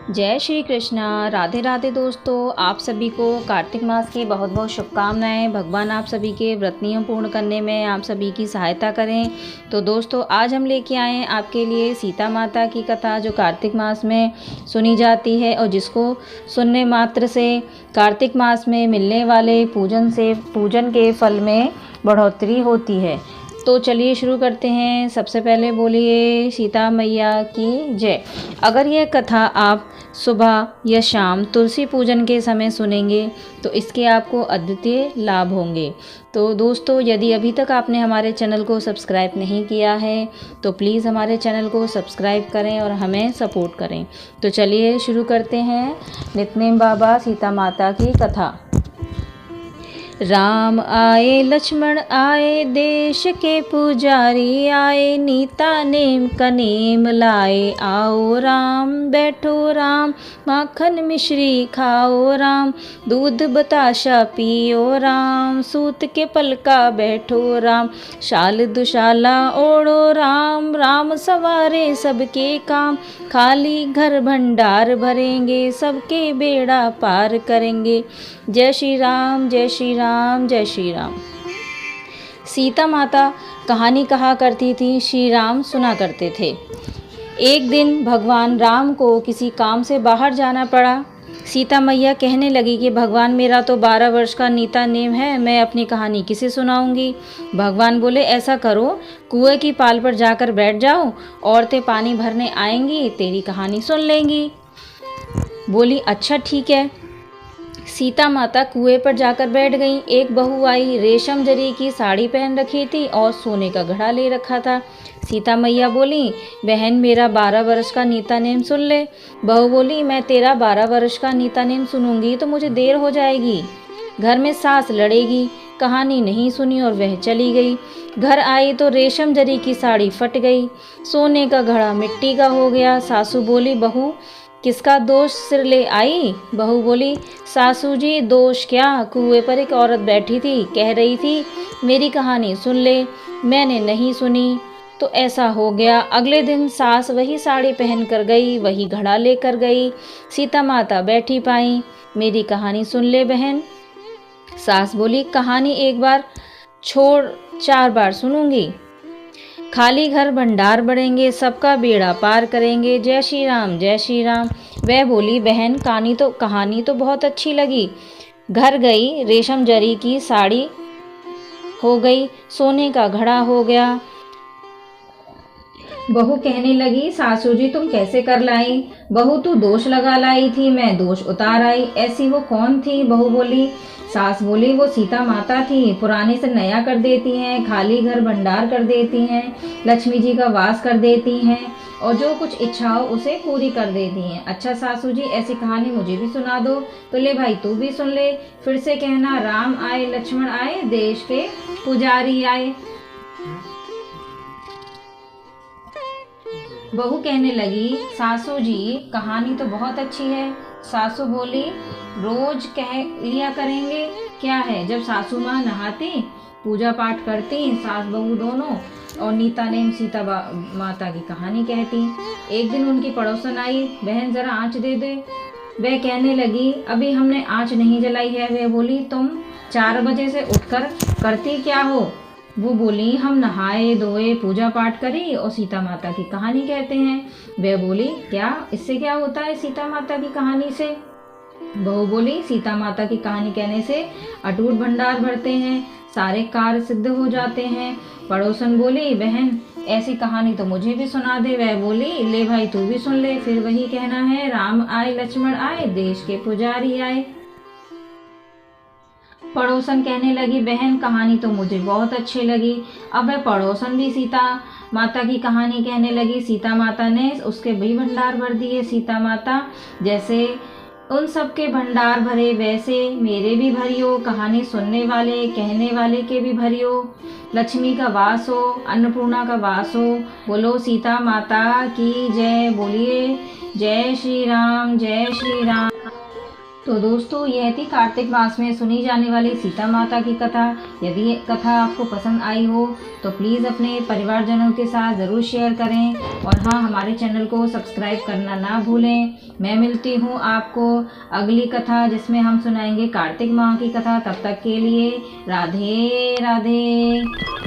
जय श्री कृष्णा। राधे राधे दोस्तों, आप सभी को कार्तिक मास की बहुत बहुत शुभकामनाएं। भगवान आप सभी के व्रत नियम पूर्ण करने में आप सभी की सहायता करें। तो दोस्तों, आज हम लेके आए हैं आपके लिए सीता माता की कथा, जो कार्तिक मास में सुनी जाती है और जिसको सुनने मात्र से कार्तिक मास में मिलने वाले पूजन के फल में बढ़ोतरी होती है। तो चलिए शुरू करते हैं। सबसे पहले बोलिए सीता मैया की जय। अगर यह कथा आप सुबह या शाम तुलसी पूजन के समय सुनेंगे तो इसके आपको अद्वितीय लाभ होंगे। तो दोस्तों, यदि अभी तक आपने हमारे चैनल को सब्सक्राइब नहीं किया है तो प्लीज़ हमारे चैनल को सब्सक्राइब करें और हमें सपोर्ट करें। तो चलिए शुरू करते हैं नितनेम बाबा सीता माता की कथा। राम आए लक्ष्मण आए, देश के पुजारी आए, नीता नेम का नेम लाए। आओ राम बैठो राम, माखन मिश्री खाओ राम, दूध बताशा पियो राम, सूत के पलका बैठो राम, शाल दुशाला ओढ़ो राम, राम सवारे सबके काम, खाली घर भंडार भरेंगे, सबके बेड़ा पार करेंगे। जय श्री राम जय श्री राम जय श्री राम। सीता माता कहानी कहा करती थी, श्री राम सुना करते थे। एक दिन भगवान राम को किसी काम से बाहर जाना पड़ा। सीता मैया कहने लगी कि भगवान, मेरा तो 12 वर्ष का नीता नेम है, मैं अपनी कहानी किसे सुनाऊंगी। भगवान बोले, ऐसा करो, कुएं की पाल पर जाकर बैठ जाओ, औरतें पानी भरने आएंगी, तेरी कहानी सुन लेंगी। बोली, अच्छा ठीक है। सीता माता कुएं पर जाकर बैठ गईं। एक बहू आई, रेशम जरी की साड़ी पहन रखी थी और सोने का घड़ा ले रखा था। सीता मैया बोली, बहन मेरा 12 वर्ष का नीता नेम सुन ले। बहू बोली, मैं तेरा 12 वर्ष का नीता नेम सुनूंगी तो मुझे देर हो जाएगी, घर में सास लड़ेगी। कहानी नहीं सुनी और वह चली गई। घर आई तो रेशम जरी की साड़ी फट गई, सोने का घड़ा मिट्टी का हो गया। सासू बोली, बहू किसका दोष सिर ले आई। बहू बोली, सासू जी दोष क्या, कुएं पर एक औरत बैठी थी, कह रही थी मेरी कहानी सुन ले, मैंने नहीं सुनी तो ऐसा हो गया। अगले दिन सास वही साड़ी पहन कर गई, वही घड़ा लेकर गई। सीता माता बैठी पाई, मेरी कहानी सुन ले बहन। सास बोली, कहानी एक बार छोड़ 4 बार सुनूंगी। खाली घर भंडार बढ़ेंगे, सबका बेड़ा पार करेंगे। जय श्री राम जय श्री राम। वह बोली, बहन कहानी तो बहुत अच्छी लगी। घर गई, रेशम जरी की साड़ी हो गई, सोने का घड़ा हो गया। बहू कहने लगी, सासू जी तुम कैसे कर लाई। बहू तू दोष लगा लाई थी, मैं दोष उतार आई। ऐसी वो कौन थी। बहू बोली, सास बोली, वो सीता माता थी, पुराने से नया कर देती हैं, खाली घर भंडार कर देती हैं, लक्ष्मी जी का वास कर देती हैं और जो कुछ इच्छा हो उसे पूरी कर देती हैं। अच्छा सासू जी, ऐसी कहानी मुझे भी सुना दो। तो ले भाई तू भी सुन ले। फिर से कहना, राम आए लक्ष्मण आए, देश के पुजारी आए। बहू कहने लगी, सासू जी कहानी तो बहुत अच्छी है। सासू बोली, रोज कह लिया करेंगे, क्या है। जब सासू माँ नहाती, पूजा पाठ करती, सास बहू दोनों, और नीता नेम सीता माता की कहानी कहती। एक दिन उनकी पड़ोसन आई, बहन जरा आँच दे दे। वह कहने लगी, अभी हमने आँच नहीं जलाई है। वह बोली, तुम 4 बजे से उठकर करती क्या हो। वो बोली, हम नहाए धोए पूजा पाठ करी और सीता माता की कहानी कहते हैं। वह बोली, क्या इससे क्या होता है सीता माता की कहानी से। बहू बोली, सीता माता की कहानी कहने से अटूट भंडार भरते हैं, सारे कार्य सिद्ध हो जाते हैं। पड़ोसन बोली, बहन ऐसी कहानी तो मुझे भी सुना दे। वह बोली, ले भाई तू भी सुन ले। फिर वही कहना है, राम आए लक्ष्मण आए, देश के पुजारी आए। पड़ोसन कहने लगी, बहन कहानी तो मुझे बहुत अच्छी लगी। अब वह पड़ोसन भी सीता माता की कहानी कहने लगी। सीता माता ने उसके भी भंडार भर दिए। सीता माता जैसे उन सबके भंडार भरे, वैसे मेरे भी भरियो, कहानी सुनने वाले कहने वाले के भी भरियो। लक्ष्मी का वास हो, अन्नपूर्णा का वास हो। बोलो सीता माता की जय। बोलिए जय श्री राम जय श्री राम। तो दोस्तों, यह थी कार्तिक मास में सुनी जाने वाली सीता माता की कथा। यदि ये कथा आपको पसंद आई हो तो प्लीज़ अपने परिवारजनों के साथ ज़रूर शेयर करें, और हाँ, हमारे चैनल को सब्सक्राइब करना ना भूलें। मैं मिलती हूँ आपको अगली कथा जिसमें हम सुनाएंगे कार्तिक माह की कथा। तब तक के लिए राधे राधे।